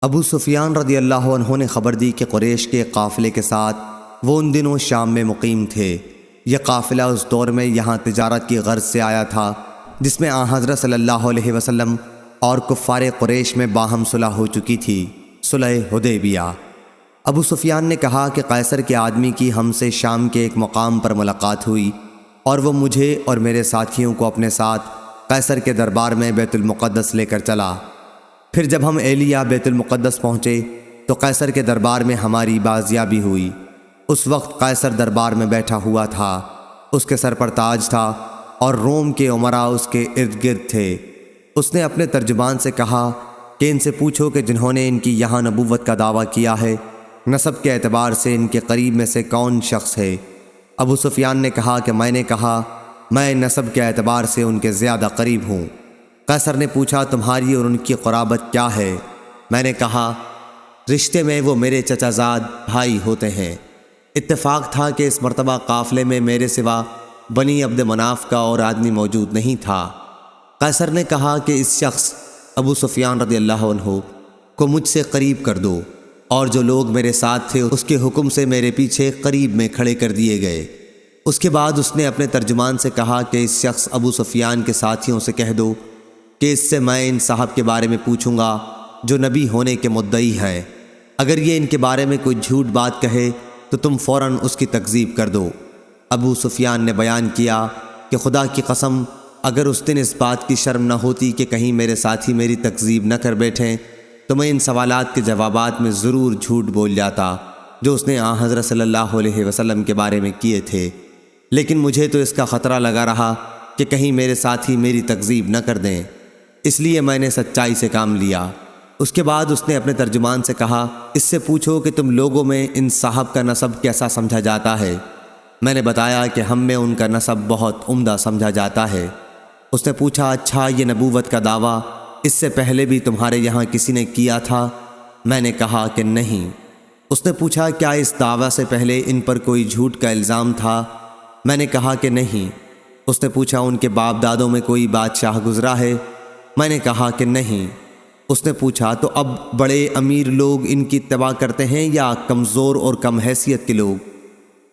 ابو سفیان رضی اللہ عنہ نے خبر دی کہ قریش کے قافلے کے ساتھ وہ ان دنوں شام میں مقیم تھے۔ یہ قافلہ اس دور میں یہاں تجارت کی غرض سے آیا تھا، جس میں حضرت صلی اللہ علیہ وسلم اور کفار قریش میں باہم صلح ہو چکی تھی، صلح حدیبیہ۔ ابو سفیان نے کہا کہ قیصر کے آدمی کی ہم سے شام کے ایک مقام پر ملاقات ہوئی، اور وہ مجھے اور میرے ساتھیوں کو اپنے ساتھ قیصر کے دربار میں بیت المقدس لے کر چلا۔ پھر جب ہم ایلیا بیت المقدس پہنچے تو قیصر کے دربار میں ہماری بازیابی ہوئی۔ اس وقت قیصر دربار میں بیٹھا ہوا تھا، اس کے سر پر تاج تھا اور روم کے امراء اس کے ارد گرد تھے۔ اس نے اپنے ترجمان سے کہا کہ ان سے پوچھو کہ جنہوں نے ان کی یہاں نبوت کا دعویٰ کیا ہے، نسب کے اعتبار سے ان کے قریب میں سے کون شخص ہے؟ ابو سفیان نے کہا کہ میں نے کہا میں نسب کے اعتبار سے ان کے زیادہ قریب ہوں۔ قیصر نے پوچھا تمہاری اور ان کی قرابت کیا ہے؟ میں نے کہا رشتے میں وہ میرے چچا زاد بھائی ہوتے ہیں۔ اتفاق تھا کہ اس مرتبہ قافلے میں میرے سوا بنی عبد مناف کا اور آدمی موجود نہیں تھا۔ قیصر نے کہا کہ اس شخص ابو سفیان رضی اللہ عنہ کو مجھ سے قریب کر دو، اور جو لوگ میرے ساتھ تھے اس کے حکم سے میرے پیچھے قریب میں کھڑے کر دیے گئے۔ اس کے بعد اس نے اپنے ترجمان سے کہا کہ اس شخص ابو سفیان کے ساتھیوں سے کہہ دو کہ اس سے میں ان صاحب کے بارے میں پوچھوں گا جو نبی ہونے کے مدعی ہیں۔ اگر یہ ان کے بارے میں کوئی جھوٹ بات کہے تو تم فوراً اس کی تکذیب کر دو۔ ابو سفیان نے بیان کیا کہ خدا کی قسم اگر اس دن اس بات کی شرم نہ ہوتی کہ کہیں میرے ساتھی میری تکذیب نہ کر بیٹھیں تو میں ان سوالات کے جوابات میں ضرور جھوٹ بول جاتا جو اس نے حضرت صلی اللہ علیہ وسلم کے بارے میں کیے تھے، لیکن مجھے تو اس کا خطرہ لگا رہا کہ کہیں میرے ساتھی میری تکذیب نہ کر دیں، اس لیے میں نے سچائی سے کام لیا۔ اس کے بعد اس نے اپنے ترجمان سے کہا اس سے پوچھو کہ تم لوگوں میں ان صاحب کا نسب کیسا سمجھا جاتا ہے؟ میں نے بتایا کہ ہم میں ان کا نسب بہت عمدہ سمجھا جاتا ہے۔ اس نے پوچھا اچھا یہ نبوت کا دعویٰ اس سے پہلے بھی تمہارے یہاں کسی نے کیا تھا؟ میں نے کہا کہ نہیں۔ اس نے پوچھا کیا اس دعویٰ سے پہلے ان پر کوئی جھوٹ کا الزام تھا؟ میں نے کہا کہ نہیں۔ اس نے پوچھا ان کے باپ دادوں میں کوئی بادشاہ گزرا ہے؟ میں نے کہا کہ نہیں۔ اس نے پوچھا تو اب بڑے امیر لوگ ان کی اتباع کرتے ہیں یا کمزور اور کم حیثیت کے لوگ؟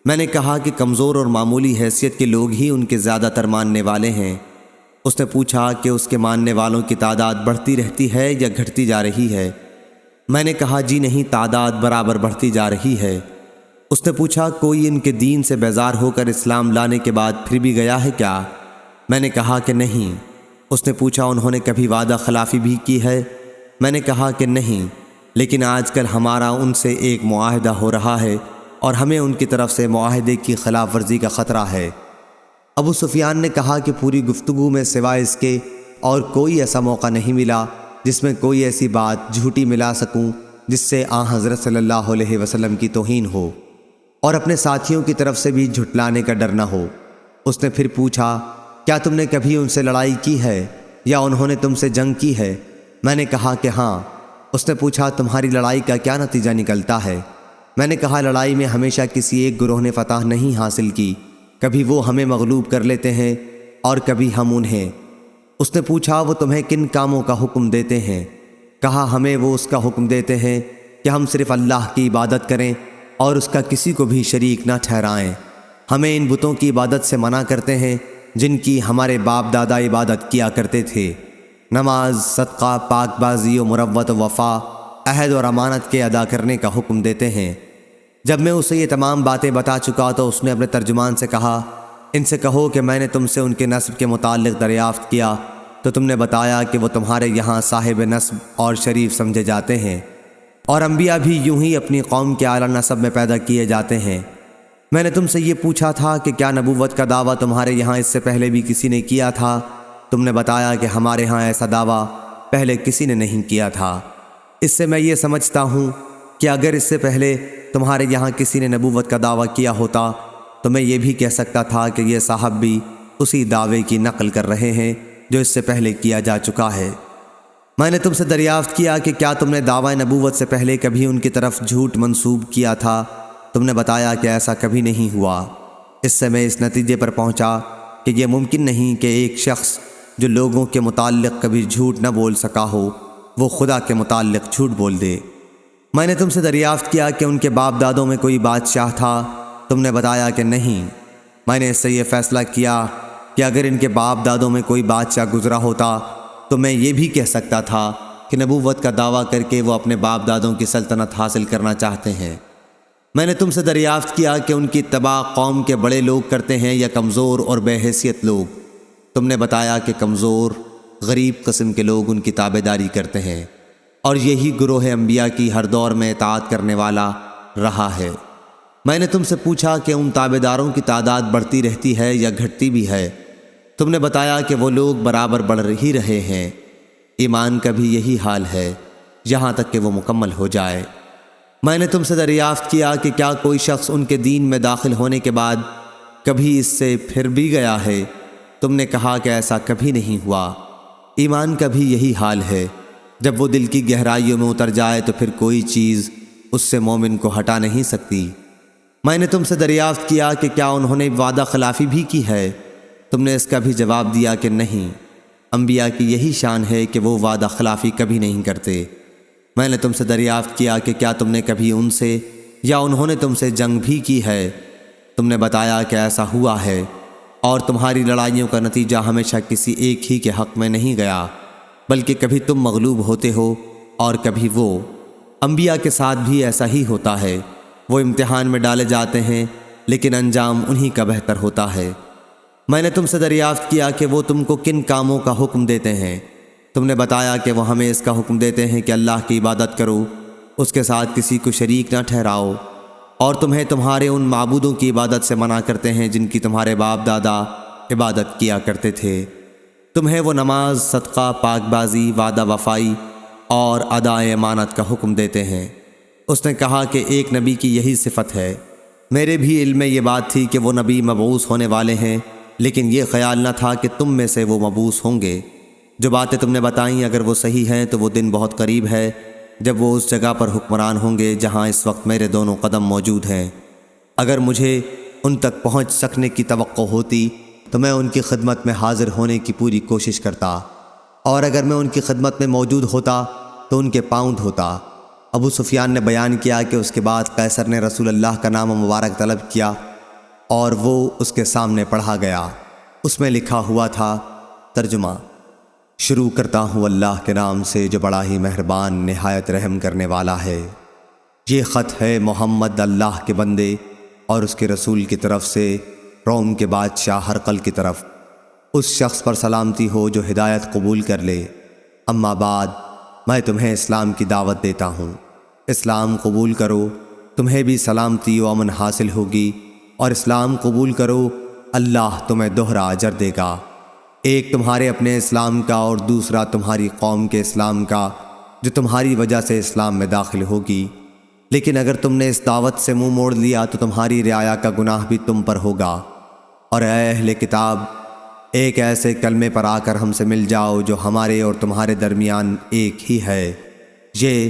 میں نے کہا کہ کمزور اور معمولی حیثیت کے لوگ ہی ان کے زیادہ تر ماننے والے ہیں۔ اس نے پوچھا کہ اس کے ماننے والوں کی تعداد بڑھتی رہتی ہے یا گھٹتی جا رہی ہے؟ میں نے کہا جی نہیں، تعداد برابر بڑھتی جا رہی ہے۔ اس نے پوچھا کوئی ان کے دین سے بیزار ہو کر اسلام لانے کے بعد پھر بھی گیا ہے کیا؟ میں نے کہا کہ نہیں۔ اس نے پوچھا انہوں نے کبھی وعدہ خلافی بھی کی ہے؟ میں نے کہا کہ نہیں، لیکن آج کل ہمارا ان سے ایک معاہدہ ہو رہا ہے اور ہمیں ان کی طرف سے معاہدے کی خلاف ورزی کا خطرہ ہے۔ ابو سفیان نے کہا کہ پوری گفتگو میں سوائے اس کے اور کوئی ایسا موقع نہیں ملا جس میں کوئی ایسی بات جھوٹی ملا سکوں جس سے حضرت صلی اللہ علیہ وسلم کی توہین ہو اور اپنے ساتھیوں کی طرف سے بھی جھٹلانے کا ڈر نہ ہو۔ اس نے پھر پوچھا کیا تم نے کبھی ان سے لڑائی کی ہے یا انہوں نے تم سے جنگ کی ہے؟ میں نے کہا کہ ہاں۔ اس نے پوچھا تمہاری لڑائی کا کیا نتیجہ نکلتا ہے؟ میں نے کہا لڑائی میں ہمیشہ کسی ایک گروہ نے فتح نہیں حاصل کی، کبھی وہ ہمیں مغلوب کر لیتے ہیں اور کبھی ہم انہیں۔ اس نے پوچھا وہ تمہیں کن کاموں کا حکم دیتے ہیں؟ کہا ہمیں وہ اس کا حکم دیتے ہیں کہ ہم صرف اللہ کی عبادت کریں اور اس کا کسی کو بھی شریک نہ ٹھہرائیں۔ ہمیں ان بتوں کی عبادت سے منع کرتے ہیں جن کی ہمارے باپ دادا عبادت کیا کرتے تھے۔ نماز، صدقہ، پاک بازی و مروت و وفا، عہد اور امانت کے ادا کرنے کا حکم دیتے ہیں۔ جب میں اسے یہ تمام باتیں بتا چکا تو اس نے اپنے ترجمان سے کہا ان سے کہو کہ میں نے تم سے ان کے نسب کے متعلق دریافت کیا تو تم نے بتایا کہ وہ تمہارے یہاں صاحب نسب اور شریف سمجھے جاتے ہیں، اور انبیاء بھی یوں ہی اپنی قوم کے اعلیٰ نسب میں پیدا کیے جاتے ہیں۔ میں نے تم سے یہ پوچھا تھا کہ کیا نبوت کا دعویٰ تمہارے یہاں اس سے پہلے بھی کسی نے کیا تھا؟ تم نے بتایا کہ ہمارے ہاں ایسا دعویٰ پہلے کسی نے نہیں کیا تھا۔ اس سے میں یہ سمجھتا ہوں کہ اگر اس سے پہلے تمہارے یہاں کسی نے نبوت کا دعویٰ کیا ہوتا تو میں یہ بھی کہہ سکتا تھا کہ یہ صاحب بھی اسی دعوے کی نقل کر رہے ہیں جو اس سے پہلے کیا جا چکا ہے۔ میں نے تم سے دریافت کیا کہ کیا تم نے دعویٰ نبوت سے پہلے کبھی ان کی طرف جھوٹ منسوب کیا تھا؟ تم نے بتایا کہ ایسا کبھی نہیں ہوا۔ اس سے میں اس نتیجے پر پہنچا کہ یہ ممکن نہیں کہ ایک شخص جو لوگوں کے متعلق کبھی جھوٹ نہ بول سکا ہو وہ خدا کے متعلق جھوٹ بول دے۔ میں نے تم سے دریافت کیا کہ ان کے باپ دادوں میں کوئی بادشاہ تھا، تم نے بتایا کہ نہیں۔ میں نے اس سے یہ فیصلہ کیا کہ اگر ان کے باپ دادوں میں کوئی بادشاہ گزرا ہوتا تو میں یہ بھی کہہ سکتا تھا کہ نبوت کا دعویٰ کر کے وہ اپنے باپ دادوں کی سلطنت حاصل کرنا چاہتے ہیں۔ میں نے تم سے دریافت کیا کہ ان کی اتباع قوم کے بڑے لوگ کرتے ہیں یا کمزور اور بے حیثیت لوگ، تم نے بتایا کہ کمزور غریب قسم کے لوگ ان کی تابعداری کرتے ہیں، اور یہی گروہ انبیاء کی ہر دور میں اطاعت کرنے والا رہا ہے۔ میں نے تم سے پوچھا کہ ان تابعداروں کی تعداد بڑھتی رہتی ہے یا گھٹتی بھی ہے، تم نے بتایا کہ وہ لوگ برابر بڑھ ہی رہے ہیں۔ ایمان کا بھی یہی حال ہے یہاں تک کہ وہ مکمل ہو جائے۔ میں نے تم سے دریافت کیا کہ کیا کوئی شخص ان کے دین میں داخل ہونے کے بعد کبھی اس سے پھر بھی گیا ہے، تم نے کہا کہ ایسا کبھی نہیں ہوا۔ ایمان کا بھی یہی حال ہے، جب وہ دل کی گہرائیوں میں اتر جائے تو پھر کوئی چیز اس سے مومن کو ہٹا نہیں سکتی۔ میں نے تم سے دریافت کیا کہ کیا انہوں نے وعدہ خلافی بھی کی ہے، تم نے اس کا بھی جواب دیا کہ نہیں۔ انبیاء کی یہی شان ہے کہ وہ وعدہ خلافی کبھی نہیں کرتے۔ میں نے تم سے دریافت کیا کہ کیا تم نے کبھی ان سے یا انہوں نے تم سے جنگ بھی کی ہے، تم نے بتایا کہ ایسا ہوا ہے، اور تمہاری لڑائیوں کا نتیجہ ہمیشہ کسی ایک ہی کے حق میں نہیں گیا، بلکہ کبھی تم مغلوب ہوتے ہو اور کبھی وہ۔ انبیاء کے ساتھ بھی ایسا ہی ہوتا ہے، وہ امتحان میں ڈالے جاتے ہیں لیکن انجام انہی کا بہتر ہوتا ہے۔ میں نے تم سے دریافت کیا کہ وہ تم کو کن کاموں کا حکم دیتے ہیں، تم نے بتایا کہ وہ ہمیں اس کا حکم دیتے ہیں کہ اللہ کی عبادت کرو، اس کے ساتھ کسی کو شریک نہ ٹھہراؤ، اور تمہیں تمہارے ان معبودوں کی عبادت سے منع کرتے ہیں جن کی تمہارے باپ دادا عبادت کیا کرتے تھے۔ تمہیں وہ نماز، صدقہ، پاک بازی، وعدہ وفائی اور ادائے امانت کا حکم دیتے ہیں۔ اس نے کہا کہ ایک نبی کی یہی صفت ہے۔ میرے بھی علم میں یہ بات تھی کہ وہ نبی مبعوث ہونے والے ہیں، لیکن یہ خیال نہ تھا کہ تم میں سے وہ مبعوث ہوں گے۔ جو باتیں تم نے بتائیں اگر وہ صحیح ہیں تو وہ دن بہت قریب ہے جب وہ اس جگہ پر حکمران ہوں گے جہاں اس وقت میرے دونوں قدم موجود ہیں۔ اگر مجھے ان تک پہنچ سکنے کی توقع ہوتی تو میں ان کی خدمت میں حاضر ہونے کی پوری کوشش کرتا، اور اگر میں ان کی خدمت میں موجود ہوتا تو ان کے پاؤں دھوتا۔ ابو سفیان نے بیان کیا کہ اس کے بعد قیصر نے رسول اللہ کا نام مبارک طلب کیا اور وہ اس کے سامنے پڑھا گیا۔ اس میں لکھا ہوا تھا، ترجمہ: شروع کرتا ہوں اللہ کے نام سے جو بڑا ہی مہربان نہایت رحم کرنے والا ہے۔ یہ خط ہے محمد اللہ کے بندے اور اس کے رسول کی طرف سے روم کے بادشاہ ہرقل کی طرف۔ اس شخص پر سلامتی ہو جو ہدایت قبول کر لے۔ اما بعد، میں تمہیں اسلام کی دعوت دیتا ہوں۔ اسلام قبول کرو، تمہیں بھی سلامتی و امن حاصل ہوگی، اور اسلام قبول کرو، اللہ تمہیں دوہرا اجر دے گا، ایک تمہارے اپنے اسلام کا اور دوسرا تمہاری قوم کے اسلام کا جو تمہاری وجہ سے اسلام میں داخل ہوگی۔ لیکن اگر تم نے اس دعوت سے منہ موڑ لیا تو تمہاری رعایا کا گناہ بھی تم پر ہوگا۔ اور اے اہل کتاب، ایک ایسے کلمے پر آ کر ہم سے مل جاؤ جو ہمارے اور تمہارے درمیان ایک ہی ہے، یہ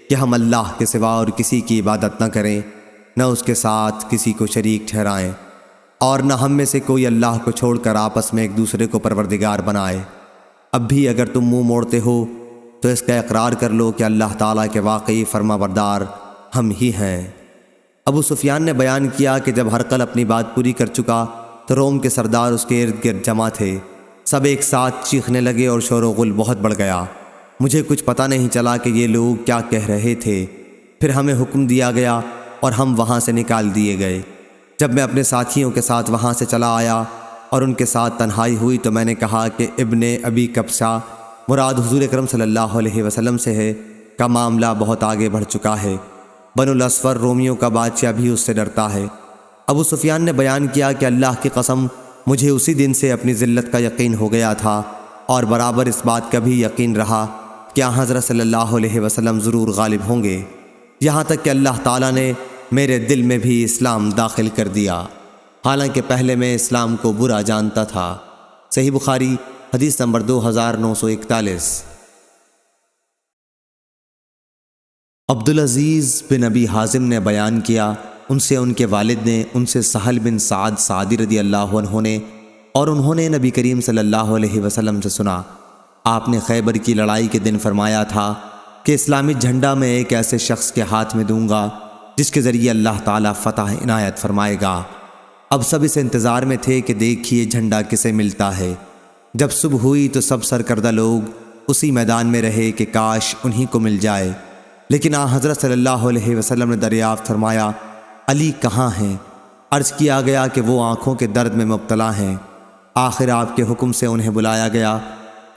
کہ ہم اللہ کے سوا اور کسی کی عبادت نہ کریں، نہ اس کے ساتھ کسی کو شریک ٹھہرائیں، اور نہ ہم میں سے کوئی اللہ کو چھوڑ کر آپس میں ایک دوسرے کو پروردگار بنائے۔ اب بھی اگر تم منہ موڑتے ہو تو اس کا اقرار کر لو کہ اللہ تعالیٰ کے واقعی فرما بردار ہم ہی ہیں۔ ابو سفیان نے بیان کیا کہ جب ہرقل اپنی بات پوری کر چکا تو روم کے سردار اس کے ارد گرد جمع تھے۔ سب ایک ساتھ چیخنے لگے اور شور و غل بہت بڑھ گیا۔ مجھے کچھ پتہ نہیں چلا کہ یہ لوگ کیا کہہ رہے تھے۔ پھر ہمیں حکم دیا گیا اور ہم وہاں سے نکال دیے گئے۔ جب میں اپنے ساتھیوں کے ساتھ وہاں سے چلا آیا اور ان کے ساتھ تنہائی ہوئی تو میں نے کہا کہ ابن ابی کبشہ مراد حضور اکرم صلی اللہ علیہ وسلم سے ہے، کا معاملہ بہت آگے بڑھ چکا ہے۔ بنو الاسفر رومیوں کا بادشاہ بھی اس سے ڈرتا ہے۔ ابو سفیان نے بیان کیا کہ اللہ کی قسم مجھے اسی دن سے اپنی ذلت کا یقین ہو گیا تھا، اور برابر اس بات کا بھی یقین رہا کہ حضرت صلی اللہ علیہ وسلم ضرور غالب ہوں گے، یہاں تک کہ اللہ تعالیٰ نے میرے دل میں بھی اسلام داخل کر دیا، حالانکہ پہلے میں اسلام کو برا جانتا تھا۔ صحیح بخاری حدیث نمبر 2941۔ عبدالعزیز بن ابی حازم نے بیان کیا، ان سے ان کے والد نے، ان سے سہل بن سعد سعدی رضی اللہ عنہ نے، اور انہوں نے نبی کریم صلی اللہ علیہ وسلم سے سنا، آپ نے خیبر کی لڑائی کے دن فرمایا تھا کہ اسلامی جھنڈا میں ایک ایسے شخص کے ہاتھ میں دوں گا جس کے ذریعے اللہ تعالیٰ فتح عنایت فرمائے گا۔ اب سب اس انتظار میں تھے کہ دیکھیے جھنڈا کسے ملتا ہے۔ جب صبح ہوئی تو سب سرکردہ لوگ اسی میدان میں رہے کہ کاش انہی کو مل جائے، لیکن حضرت صلی اللہ علیہ وسلم نے دریافت فرمایا علی کہاں ہیں؟ عرض کیا گیا کہ وہ آنکھوں کے درد میں مبتلا ہیں۔ آخر آپ کے حکم سے انہیں بلایا گیا۔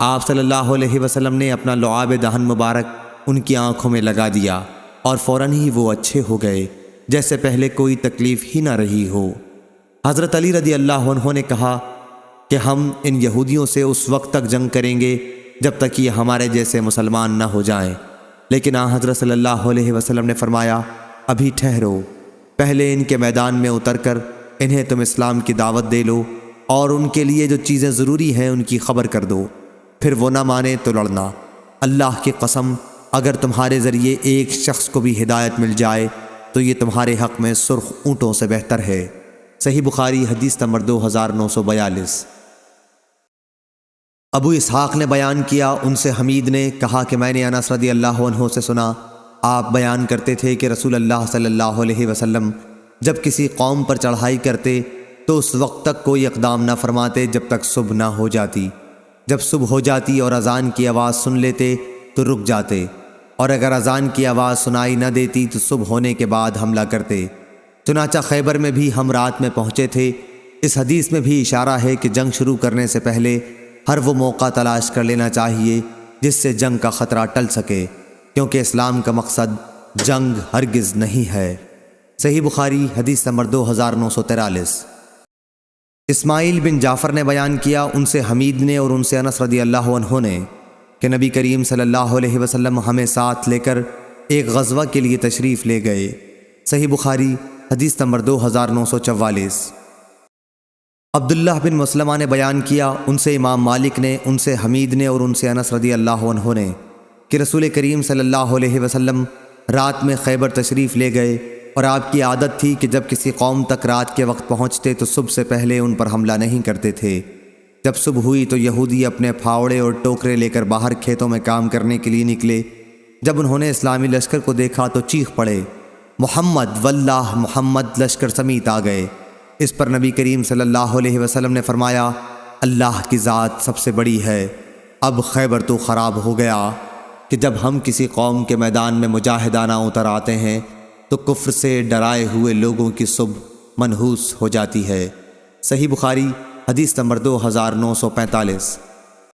آپ صلی اللہ علیہ وسلم نے اپنا لعاب دہن مبارک ان کی آنکھوں میں لگا دیا اور فوراً ہی وہ اچھے ہو گئے جیسے پہلے کوئی تکلیف ہی نہ رہی ہو۔ حضرت علی رضی اللہ عنہ نے کہا کہ ہم ان یہودیوں سے اس وقت تک جنگ کریں گے جب تک یہ ہمارے جیسے مسلمان نہ ہو جائیں، لیکن حضرت صلی اللہ علیہ وسلم نے فرمایا ابھی ٹھہرو، پہلے ان کے میدان میں اتر کر انہیں تم اسلام کی دعوت دے لو اور ان کے لیے جو چیزیں ضروری ہیں ان کی خبر کر دو، پھر وہ نہ مانے تو لڑنا۔ اللہ کی قسم اگر تمہارے ذریعے ایک شخص کو بھی ہدایت مل جائے تو یہ تمہارے حق میں سرخ اونٹوں سے بہتر ہے۔ صحیح بخاری حدیث نمبر 2942۔ ابو اسحاق نے بیان کیا ان سے حمید نے کہا کہ میں نے انس رضی اللہ عنہ سے سنا، آپ بیان کرتے تھے کہ رسول اللہ صلی اللہ علیہ وسلم جب کسی قوم پر چڑھائی کرتے تو اس وقت تک کوئی اقدام نہ فرماتے جب تک صبح نہ ہو جاتی۔ جب صبح ہو جاتی اور اذان کی آواز سن لیتے تو رک جاتے، اور اگر اذان کی آواز سنائی نہ دیتی تو صبح ہونے کے بعد حملہ کرتے۔ چنانچہ خیبر میں بھی ہم رات میں پہنچے تھے۔ اس حدیث میں بھی اشارہ ہے کہ جنگ شروع کرنے سے پہلے ہر وہ موقع تلاش کر لینا چاہیے جس سے جنگ کا خطرہ ٹل سکے، کیونکہ اسلام کا مقصد جنگ ہرگز نہیں ہے۔ صحیح بخاری حدیث نمبر 2943۔ اسماعیل بن جعفر نے بیان کیا ان سے حمید نے اور ان سے انس رضی اللہ عنہ نے کہ نبی کریم صلی اللہ علیہ وسلم ہمیں ساتھ لے کر ایک غزوہ کے لیے تشریف لے گئے۔ صحیح بخاری حدیث نمبر 2944۔ عبداللہ بن مسلمہ نے بیان کیا ان سے امام مالک نے ان سے حمید نے اور ان سے انس رضی اللہ عنہ نے کہ رسول کریم صلی اللہ علیہ وسلم رات میں خیبر تشریف لے گئے، اور آپ کی عادت تھی کہ جب کسی قوم تک رات کے وقت پہنچتے تو صبح سے پہلے ان پر حملہ نہیں کرتے تھے۔ جب صبح ہوئی تو یہودی اپنے پھاوڑے اور ٹوکرے لے کر باہر کھیتوں میں کام کرنے کے لیے نکلے۔ جب انہوں نے اسلامی لشکر کو دیکھا تو چیخ پڑے محمد واللہ محمد، لشکر سمیت آ گئے۔ اس پر نبی کریم صلی اللہ علیہ وسلم نے فرمایا اللہ کی ذات سب سے بڑی ہے، اب خیبر تو خراب ہو گیا کہ جب ہم کسی قوم کے میدان میں مجاہدانہ اتر آتے ہیں تو کفر سے ڈرائے ہوئے لوگوں کی صبح منحوس ہو جاتی ہے۔ صحیح بخاری حدیث نمبر 2945۔